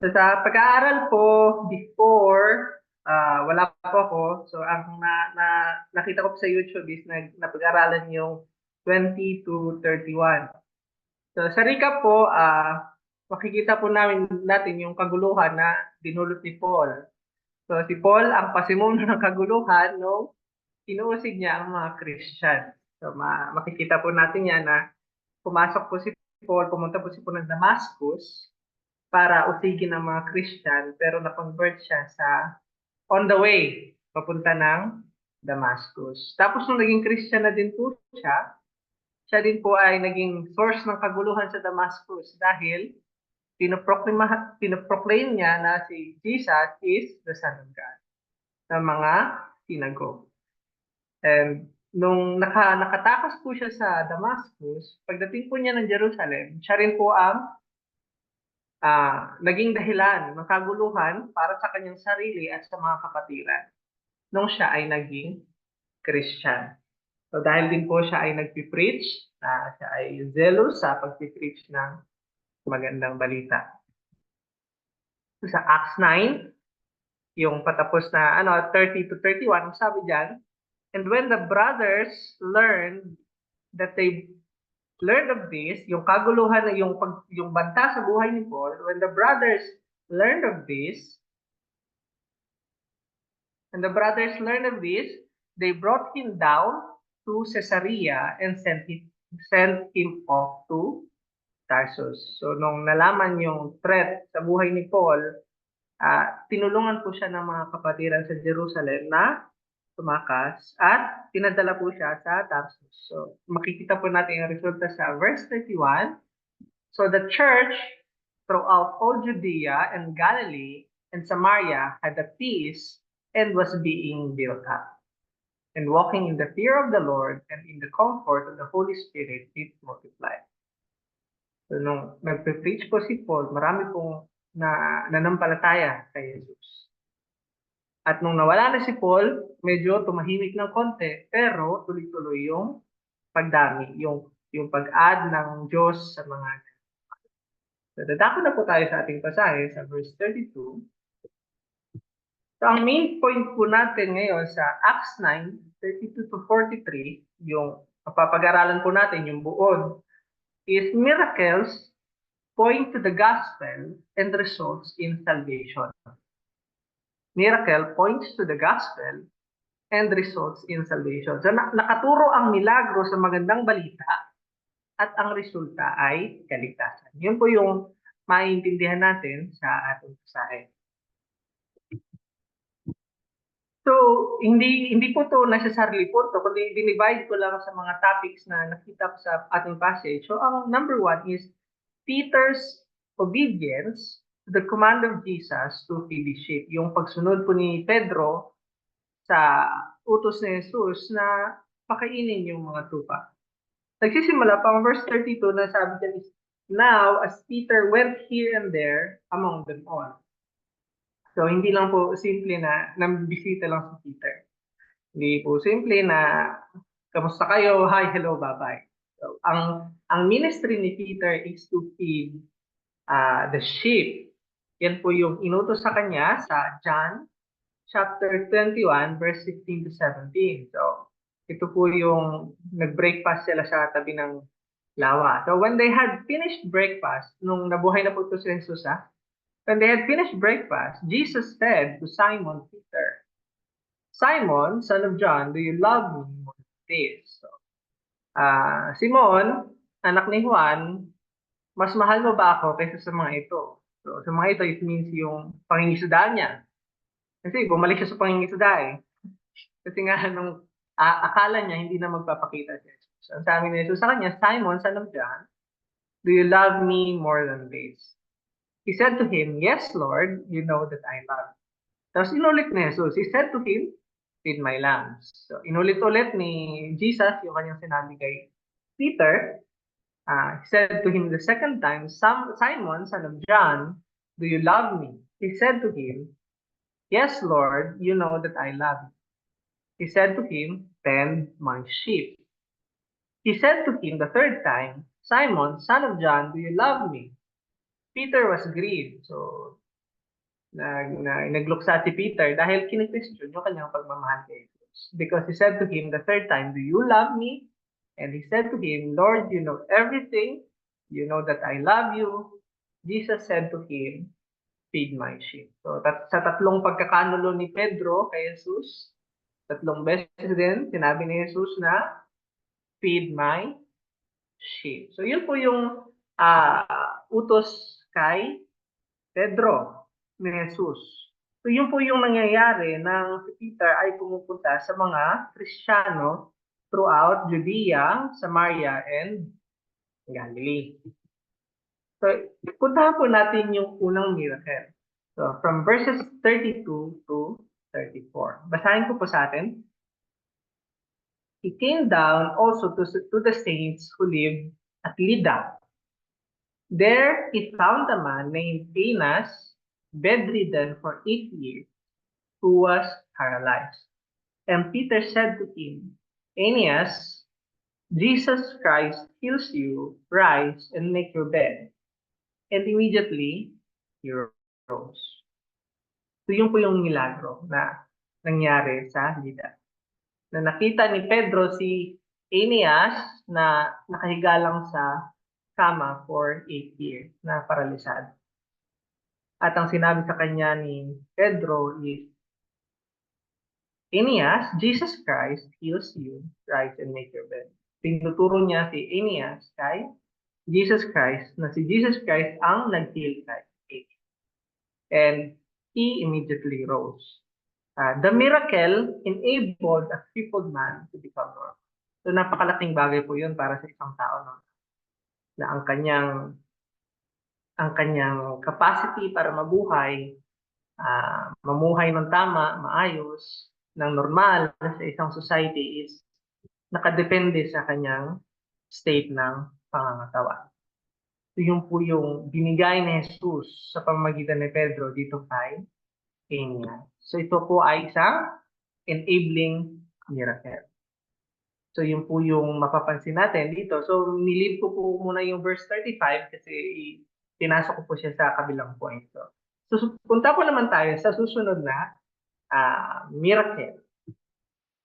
So, sa pag-aaral po before, wala po ako. So ang nakita ko po sa YouTube is napag-aralan yung 20 to 31. So sa recap po, makikita po natin yung kaguluhan na dinulot ni Paul. So si Paul ang pasimuno ng kaguluhan no inuusig niya ang mga Christian. So makikita po natin yan na pumasok po si Paul, pumunta po si Paul ng Damascus para usigin ang mga Christian pero na-convert siya sa on the way papunta ng Damascus. Tapos nung naging Christian na din po siya din po ay naging source ng kaguluhan sa Damascus dahil pinoproclaim niya na si Jesus is the Son of God sa mga synagogue. And nung nakatakas po siya sa Damascus, pagdating po niya ng Jerusalem, siya rin po ang naging dahilan ng kaguluhan para sa kanyang sarili at sa mga kapatiran nung siya ay naging Christian. So dahil din po siya ay nagpipreach, siya ay zealous sa pagpipreach ng magandang balita. So, sa Acts 9, yung patapos na 30 to 31, sabi diyan, and when the brothers learned that they learned of this, yung kaguluhan na yung banta sa buhay ni Paul, when the brothers learned of this, they brought him down to Caesarea and sent him off to Tarsus. So nung nalaman yung threat sa buhay ni Paul, tinulungan po siya ng mga kapatiran sa Jerusalem na tumakas at pinadala po siya sa Tarsus. So makikita po natin yung resulta sa verse 31. So the church throughout all Judea and Galilee and Samaria had a peace and was being built up. And walking in the fear of the Lord and in the comfort of the Holy Spirit, it multiplied. So nung nagpe-preach po si Paul, marami pong nanampalataya kay Jesus. At nung nawala na si Paul, medyo tumahimik ng konti, pero tuloy-tuloy yung pagdami, yung pag-add ng Diyos sa mga. So dadako na po tayo sa ating pasahe sa verse 32. So ang main point po natin ngayon sa Acts 9, 32 to 43, yung papag-aralan po natin yung buod, is miracles point to the gospel and results in salvation. Miracle points to the gospel and results in salvation. So nakaturo ang milagro sa magandang balita at ang resulta ay kaligtasan. Yun po yung maiintindihan natin sa ating pasahe. So, hindi po to necessarily po to, kundi dinivide ko lang sa mga topics na nakita ko sa ating passage. So, ang number 1 is Peter's obedience to the command of Jesus to feed the sheep. Yung pagsunod po ni Pedro sa utos ni Jesus na pakainin yung mga tupa. Nagsisimula pa ang verse 32 na sabi dyan is, now as Peter went here and there among them all. So, hindi lang po simple na nambisita lang si Peter. Hindi po simple na kamusta kayo, hi, hello, bye-bye. So, ang ministry ni Peter is to feed the sheep. Yan po yung inutos sa kanya sa John chapter 21 verse 16 to 17. So, ito po yung nag-breakfast sila sa tabi ng lawa. So, when they had finished breakfast, nung nabuhay na po ito si Jesus, when they had finished breakfast, Jesus said to Simon Peter, Simon, son of John, do you love me more than this? So, Simon, anak ni Juan, mas mahal mo ba ako kaysa sa mga ito? So, sa mga ito, it means yung pangingisda niya. Kasi bumalik siya sa pangingisda eh. Kasi nga, nung akala niya, hindi na magpapakita si Jesus. So, ang sabi ni Jesus sa kanya, Simon, son of John, do you love me more than this? He said to him, yes, Lord, you know that I love you. Tapos inulit ni Jesus, he said to him, feed my lambs. So inulit-ulit ni Jesus yung kanyang sinabi kay Peter. He said to him the second time, Simon, son of John, do you love me? He said to him, yes, Lord, you know that I love you. He said to him, tend my sheep. He said to him the third time, Simon, son of John, do you love me? Peter was grieved. So nagluksa si Peter dahil kini-question yung kanyang pagmamahal kay Jesus. Because he said to him the third time, "Do you love me?" And he said to him, "Lord, you know everything. You know that I love you." Jesus said to him, "Feed my sheep." So sa tatlong pagkakanulo ni Pedro kay Jesus, tatlong beses din sinabi ni Jesus na, "Feed my sheep." So yun po yung utos kay Pedro ni Jesus. So yun po yung nangyayari nang si Peter ay pumupunta sa mga Kristiyano throughout Judea, Samaria, and Galilee. So puntahan po natin yung unang miracle. So from verses 32 to 34. Basahin ko po sa atin. He came down also to the saints who lived at Lydda. There he found a man named Aeneas, bedridden for 8 years, who was paralyzed. And Peter said to him, "Aeneas, Jesus Christ heals you. Rise and make your bed." And immediately, he rose. So yun po yung milagro na nangyari sa Lydda. Na nakita ni Pedro si Aeneas na nakahiga lang sa kama for 8 years na paralisado. At ang sinabi sa kanya ni Pedro is, "Aeneas, Jesus Christ heals you. Rise and make your bed." Tinuturo niya si Aeneas kay Jesus Christ na si Jesus Christ ang nag-heal kay. And he immediately rose. The miracle enabled a crippled man to become normal. So napakalaking bagay po yun para sa isang tao, no? Na ang kanyang capacity para mabuhay, mamuhay ng tama, maayos, ng normal sa isang society is nakadepende sa kanyang state ng pangangatawan. So yun po yung binigay ni Jesus sa pamamagitan ni Pedro dito kay Aeneas. So ito po ay isang enabling miracle. So yun po yung mapapansin natin dito. So nilid ko po muna yung verse 35 kasi pinasok ko po siya sa kabilang point. So punta po naman tayo sa susunod na miracle.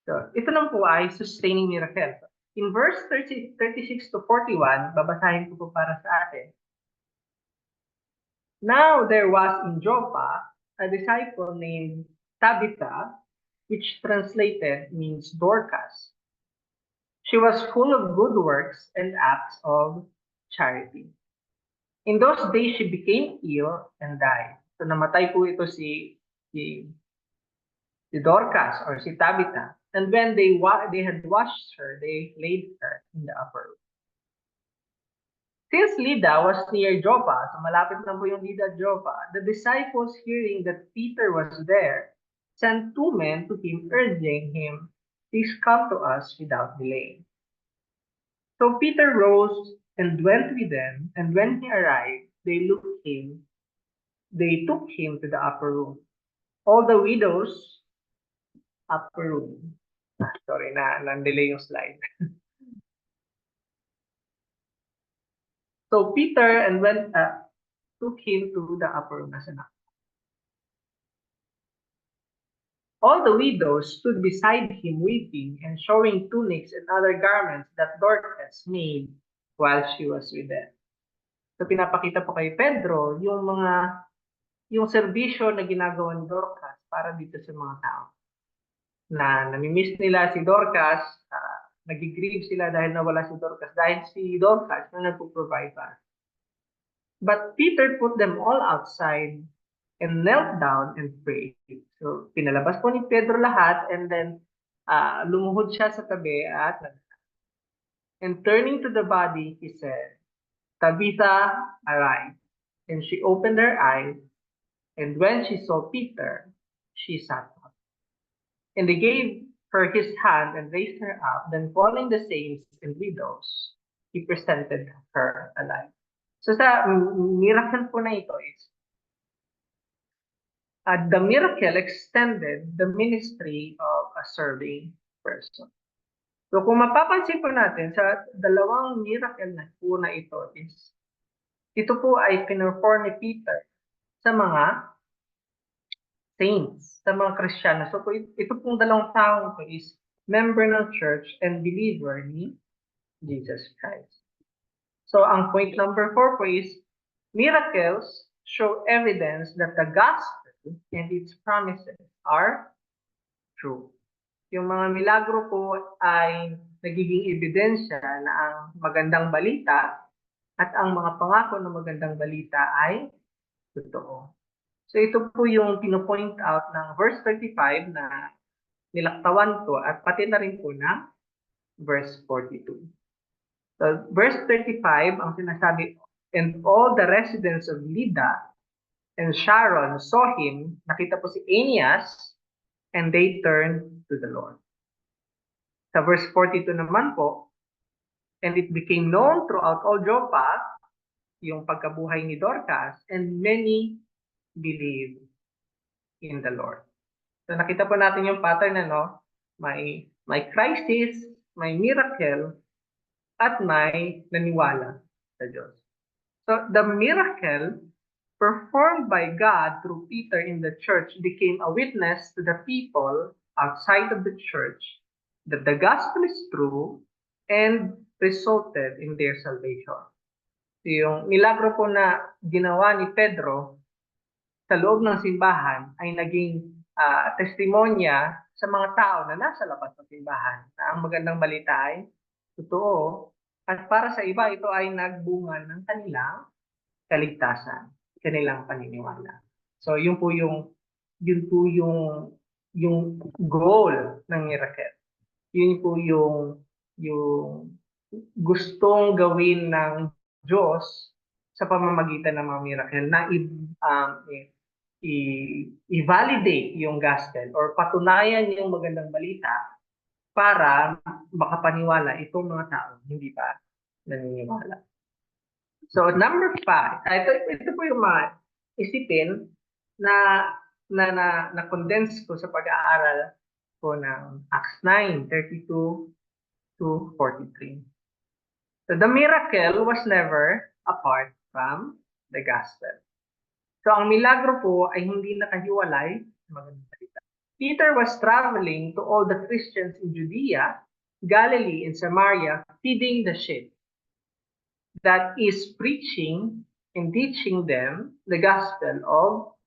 So ito naman po ay sustaining miracle. In verse 36 to 41, babasahin ko po para sa atin. Now there was in Joppa a disciple named Tabitha, which translated means Dorcas. She was full of good works and acts of charity. In those days, she became ill and died. So namatay po ito si Dorcas or si Tabitha. And when they had washed her, they laid her in the upper room. Since Lydda was near Joppa, so malapit na po yung Lydda at Joppa, the disciples, hearing that Peter was there, sent 2 men to him, urging him, "Please come to us without delay." So Peter rose and went with them, and when he arrived, they took him to the upper room. All the widows, upper room. Sorry, na-delay yung slide. So Peter took him to the upper room. All the widows stood beside him weeping and showing tunics and other garments that Dorcas made while she was with them. So pinapakita po kay Pedro yung serbisyo na ginagawa ni Dorcas para dito sa mga tao. Na namimiss nila si Dorcas, nag-grieve sila dahil nawala si Dorcas, dahil si Dorcas na nagpo-provide para. But Peter put them all outside and knelt down and prayed. So pinalabas po ni Pedro lahat, and then lumuhod siya sa tabi at and turning to the body, he said, "Tabitha, arise." And she opened her eyes, and when she saw Peter, she sat up. And he gave her his hand and raised her up. Then calling the saints and widows, he presented her alive. So sa miracle po na ito is, the miracle extended the ministry of a serving person. So kung mapapansin po natin sa dalawang miracle na po na ito is, ito po ay pinerform ni Peter sa mga saints, sa mga Kristiyano. So ito pong dalawang taong ito is member ng church and believer ni Jesus Christ. So ang point number 4 po is, miracles show evidence that the gospel and its promises are true. Yung mga milagro po ay nagiging ebidensya na ang magandang balita at ang mga pangako ng magandang balita ay totoo. So ito po yung pino-point out ng verse 35 na nilaktawan ko at pati na rin po ng verse 42. So verse 35, ang sinasabi, and all the residents of Lydda and Sharon saw him, nakita po si Aeneas, and they turned to the Lord. Sa verse 42 naman po, and it became known throughout all Joppa, yung pagkabuhay ni Dorcas, and many believed in the Lord. So nakita po natin yung pattern na may crisis, may miracle, at may naniwala sa Diyos. So the miracle performed by God through Peter in the church became a witness to the people outside of the church that the gospel is true and resulted in their salvation. So yung milagro po na ginawa ni Pedro sa loob ng simbahan ay naging testimonya sa mga tao na nasa labas ng simbahan na ang magandang balita ay totoo, at para sa iba ito ay nagbunga ng kanilang kaligtasan, kanilang paniniwala. So yun po yung goal ng miracle. Yun po yung gustong gawin ng Diyos sa pamamagitan ng mga miracle na i-validate yung gospel or patunayan yung magandang balita para makapaniwala itong mga tao hindi pa naniniwala. So number 5, ito po yung mga isipin na condense ko sa pag-aaral ko ng Acts 9:32 to 43. So the miracle was never apart from the gospel. So ang milagro po ay hindi nakahiwalay sa magandang balita. Peter was traveling to all the Christians in Judea, Galilee, and Samaria, feeding the sheep. That is, preaching and teaching them the gospel of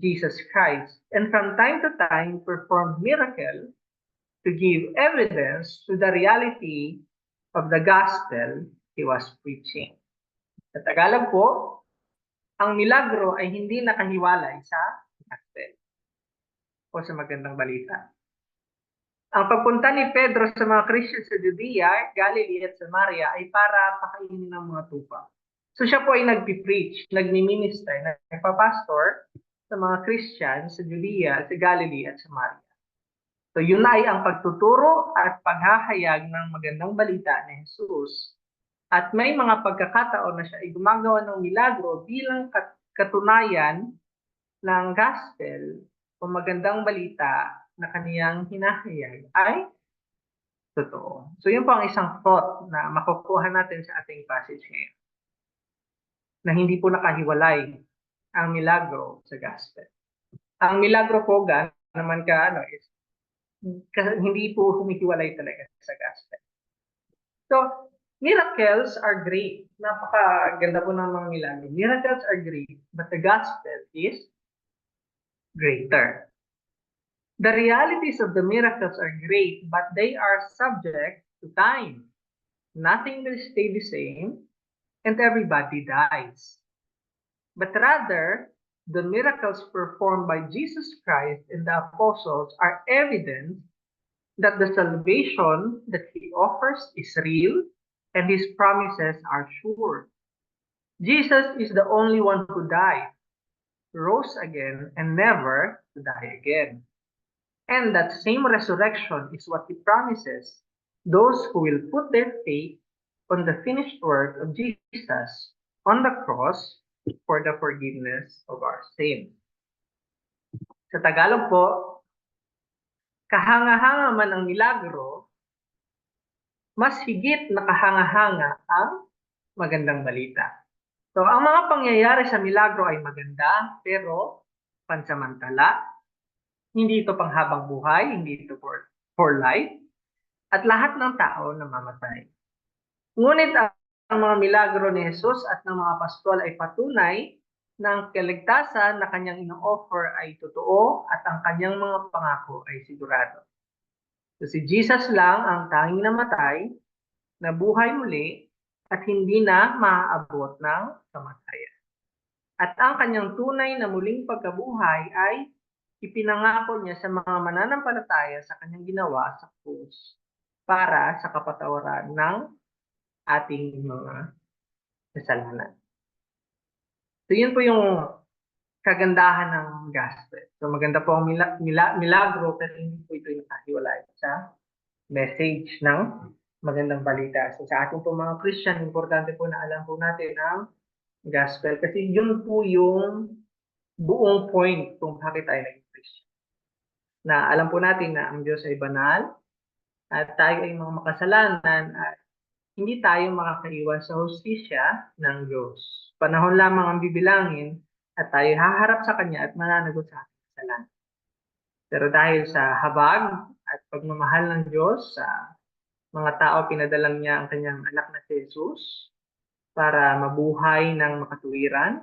Jesus Christ, and from time to time performed miracles to give evidence to the reality of the gospel he was preaching. Sa Tagalog po, ang milagro ay hindi nakahiwalay sa gospel o sa magandang balita. Ang pagpunta ni Pedro sa mga Christian sa Judea, Galilee at Samaria ay para pakainin ng mga tupa. So siya po ay nagpipreach, nagmi-minister, nagpapastor sa mga Christian sa Judea, sa Galilee at Samaria. So yun ay ang pagtuturo at paghahayag ng magandang balita ni Jesus. At may mga pagkakataon na siya ay gumagawa ng milagro bilang katunayan ng gospel o magandang balita na kaniyang hinahayag ay totoo. So yun po ang isang thought na makukuha natin sa ating passage ngayon. Na hindi po nakahiwalay ang milagro sa gospel. Ang milagro po naman is hindi po humihiwalay talaga sa gospel. So, miracles are great. Napakaganda po ng mga milagro. Miracles are great, but the gospel is greater. The realities of the miracles are great, but they are subject to time. Nothing will stay the same, and everybody dies. But rather, the miracles performed by Jesus Christ and the apostles are evidence that the salvation that he offers is real and his promises are sure. Jesus is the only one who died, rose again, and never to die again. And that same resurrection is what he promises those who will put their faith on the finished work of Jesus on the cross for the forgiveness of our sins. Sa Tagalog po, kahanga-hanga man ang milagro, mas higit na kahanga-hanga ang magandang balita. So ang mga pangyayari sa milagro ay maganda pero pansamantala, Hindi ito panghabang buhay, hindi ito for life, at lahat ng tao namamatay. Ngunit ang mga milagro ni Jesus at ng mga pastol ay patunay na ang kaligtasan na kanyang ino-offer ay totoo at ang kanyang mga pangako ay sigurado. So si Jesus lang ang tanging namatay, nabuhay muli, at hindi na maaabot ng kamatayan. At ang kanyang tunay na muling pagkabuhay ay ipinangako niya sa mga mananampalataya sa kanyang ginawa sa krus para sa kapatawaran ng ating mga kasalanan. So yun po yung kagandahan ng gospel. So maganda po ang milagro, pero hindi po ito yung nakahiwalay sa message ng magandang balita. So sa ating po mga Christian, importante po na alam po natin ang gospel kasi yun po yung buong point kung bakit tayo naging Christian. Na alam po natin na ang Diyos ay banal at tayo ay mga makasalanan at hindi tayo makakaiwas sa hustisya ng Diyos. Panahon lamang ang bibilangin at tayo haharap sa Kanya at mananagot sa ating kasalanan. Pero dahil sa habag at pagmamahal ng Diyos sa mga tao, pinadala niya ang kanyang anak na si Jesus para mabuhay ng makatuwiran,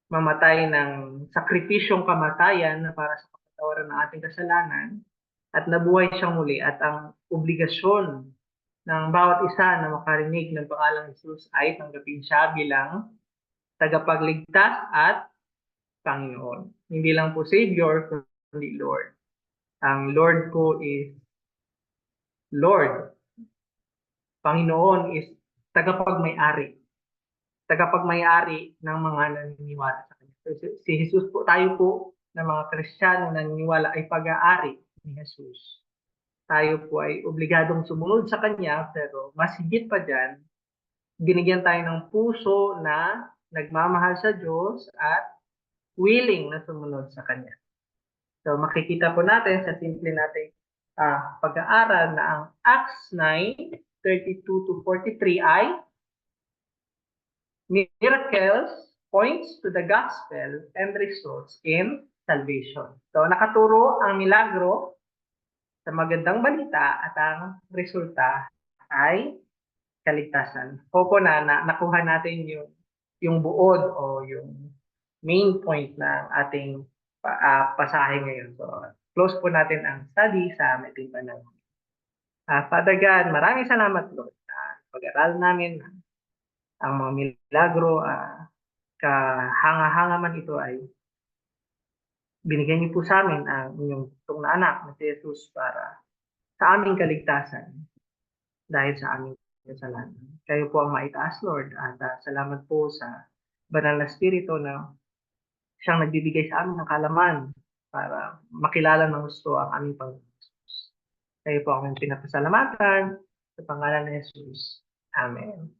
mamatay ng sakripisyong kamatayan na para sa kapatawaran ng ating kasalanan, at nabuhay siyang muli at ang obligasyon ng bawat isa na makarinig ng pangalang Jesus ay tanggapin siya bilang tagapagligtas at Panginoon. Hindi lang po Savior, kundi Lord. Ang Lord po is Lord. Panginoon is tagapagmay-ari. Tagapagmay-ari ng mga naniniwala sa Kanya. So, si Jesus po, tayo po na mga Kristiyano naniniwala ay pag-aari ni Jesus. Tayo po ay obligadong sumunod sa Kanya, pero mas higit pa dyan, binigyan tayo ng puso na nagmamahal sa Diyos at willing na sumunod sa Kanya. So makikita po natin sa simple nating pag-aaral na ang Acts 9:32-43 ay miracles points to the gospel and results in salvation. So nakaturo ang milagro sa magandang balita at ang resulta ay kaligtasan. Hopo na nakuha natin yung buod o yung main point ng ating pasahe ngayon. So, close po natin ang study sa ating panahon. Father God, maraming salamat, Lord, sa pag-aral namin ang mga milagro, kahanga-hanga man ito ay binigyan niyo po sa amin ang inyong itong na anak na si Jesus para sa aming kaligtasan dahil sa aming kasalanan. Kayo po ang maitaas, Lord, at salamat po sa banal na spirito na siyang nagbibigay sa amin ng kaalaman para makilala ng gusto ang aming Panginoon Jesus. Kayo po ang pinapasalamatan sa pangalan ni Jesus. Amen.